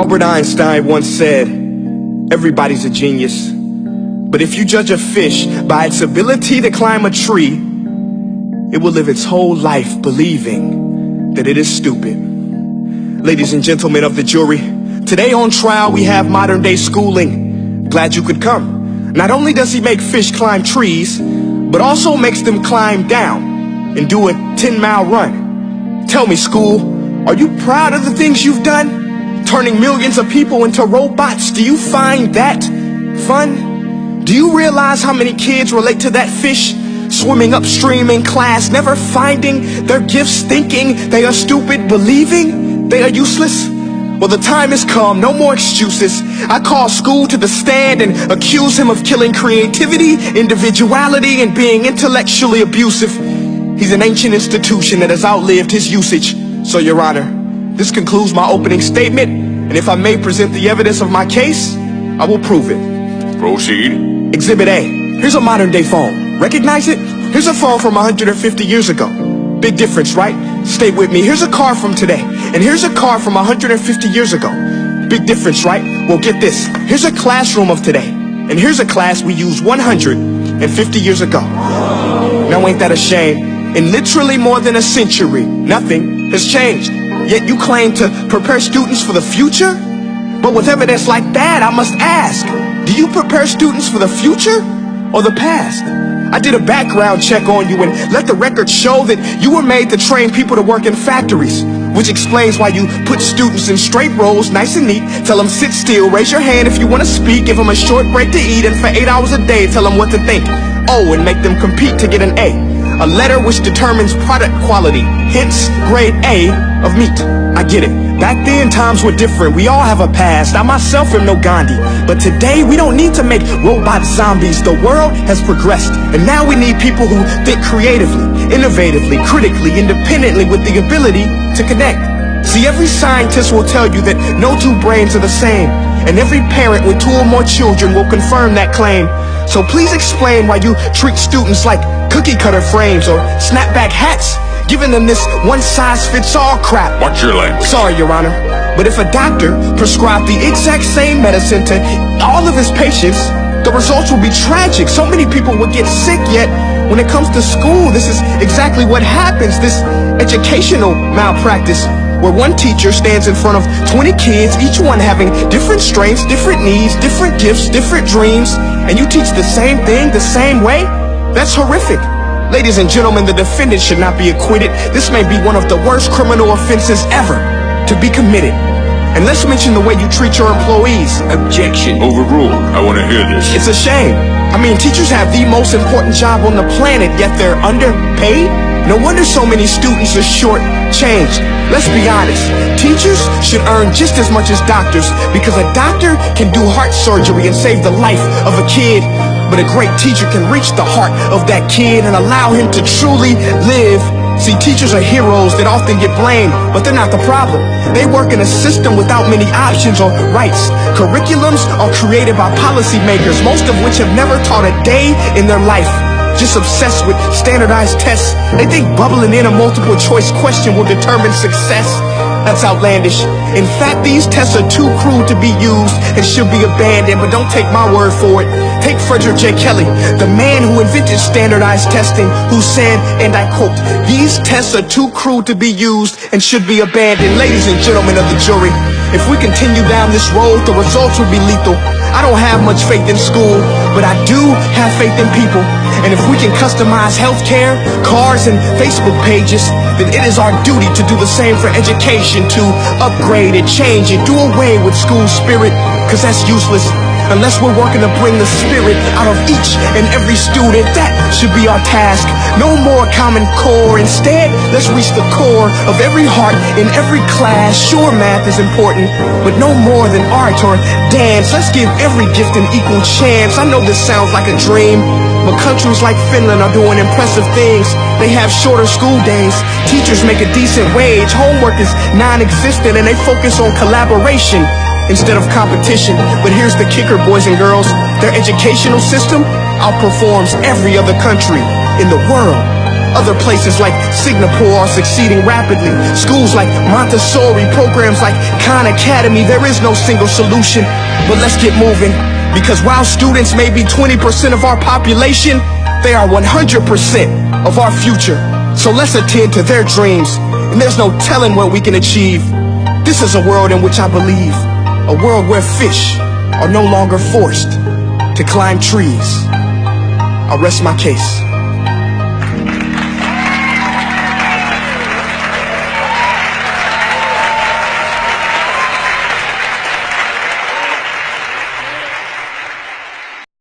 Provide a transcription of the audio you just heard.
Albert Einstein once said, everybody's a genius, but if you judge a fish by its ability to climb a tree, it will live its whole life believing that it is stupid. Ladies and gentlemen of the jury, today on trial we have modern day schooling. Glad you could come. Not only does he make fish climb trees, but also makes them climb down and do a 10-mile run. Tell me, school, are you proud of the things you've done? Turning millions of people into robots, do you find that fun? Do you realize how many kids relate to that fish? Swimming upstream in class, never finding their gifts, thinking they are stupid, believing they are useless? Well, the time has come, no more excuses. I call school to the stand and accuse him of killing creativity, individuality, and being intellectually abusive. He's an ancient institution that has outlived his usage. So, Your Honor, this concludes my opening statement, and if I may present the evidence of my case, I will prove it. Proceed. Exhibit A. Here's a modern day phone. Recognize it? Here's a phone from 150 years ago. Big difference, right? Stay with me. Here's a car from today, and here's a car from 150 years ago. Big difference, right? Well, get this. Here's a classroom of today, and here's a class we used 150 years ago. Now ain't that a shame? In literally more than a century, nothing has changed. Yet you claim to prepare students for the future? But with evidence like that, I must ask, do you prepare students for the future or the past? I did a background check on you and let the record show that you were made to train people to work in factories, which explains why you put students in straight rows, nice and neat, tell them sit still, raise your hand if you want to speak, give them a short break to eat, and for 8 hours a day tell them what to think. Oh, and make them compete to get an A letter which determines product quality, hence grade A of meat. I get it. Back then, times were different. We all have a past. I myself am no Gandhi. But today, we don't need to make robot zombies. The world has progressed. And now we need people who think creatively, innovatively, critically, independently, with the ability to connect. See, every scientist will tell you that no two brains are the same. And every parent with 2 or more children will confirm that claim. So please explain why you treat students like cookie cutter frames or snapback hats, giving them this one-size-fits-all crap. Watch your language. Sorry, Your Honor, but if a doctor prescribed the exact same medicine to all of his patients, the results will be tragic. So many people will get sick, yet when it comes to school, this is exactly what happens. This educational malpractice, where one teacher stands in front of 20 kids, each one having different strengths, different needs, different gifts, different dreams, and you teach the same thing the same way? That's horrific. Ladies and gentlemen, the defendant should not be acquitted. This may be one of the worst criminal offenses ever to be committed. And let's mention the way you treat your employees. Objection. Overruled. I want to hear this. It's a shame. I mean, teachers have the most important job on the planet, yet they're underpaid? No wonder so many students are short-changed. Let's be honest. Teachers should earn just as much as doctors, because a doctor can do heart surgery and save the life of a kid. But a great teacher can reach the heart of that kid and allow him to truly live. See, teachers are heroes that often get blamed, but they're not the problem. They work in a system without many options or rights. Curriculums are created by policymakers, most of which have never taught a day in their life. Just obsessed with standardized tests. They think bubbling in a multiple choice question will determine success. That's outlandish. In fact, these tests are too cruel to be used and should be abandoned, but don't take my word for it. Take Frederick J. Kelly, the man who invented standardized testing, who said, and I quote, "These tests are too cruel to be used and should be abandoned." Ladies and gentlemen of the jury, if we continue down this road, the results will be lethal. I don't have much faith in school, but I do have faith in people. And if we can customize healthcare, cars, and Facebook pages, then it is our duty to do the same for education, to upgrade and change and do away with school spirit, because that's useless. Unless we're working to bring the spirit out of each and every student, that should be our task. No more Common Core. Instead, let's reach the core of every heart in every class. Sure, math is important, but no more than art or dance. Let's give every gift an equal chance. I know this sounds like a dream, but countries like Finland are doing impressive things. They have shorter school days. Teachers make a decent wage. Homework is non-existent, and they focus on collaboration instead of competition. But here's the kicker, boys and girls. Their educational system outperforms every other country in the world. Other places like Singapore are succeeding rapidly. Schools like Montessori, programs like Khan Academy. There is no single solution, but let's get moving. Because while students may be 20% of our population, they are 100% of our future. So let's attend to their dreams, and there's no telling what we can achieve. This is a world in which I believe, a world where fish are no longer forced to climb trees. I'll rest my case.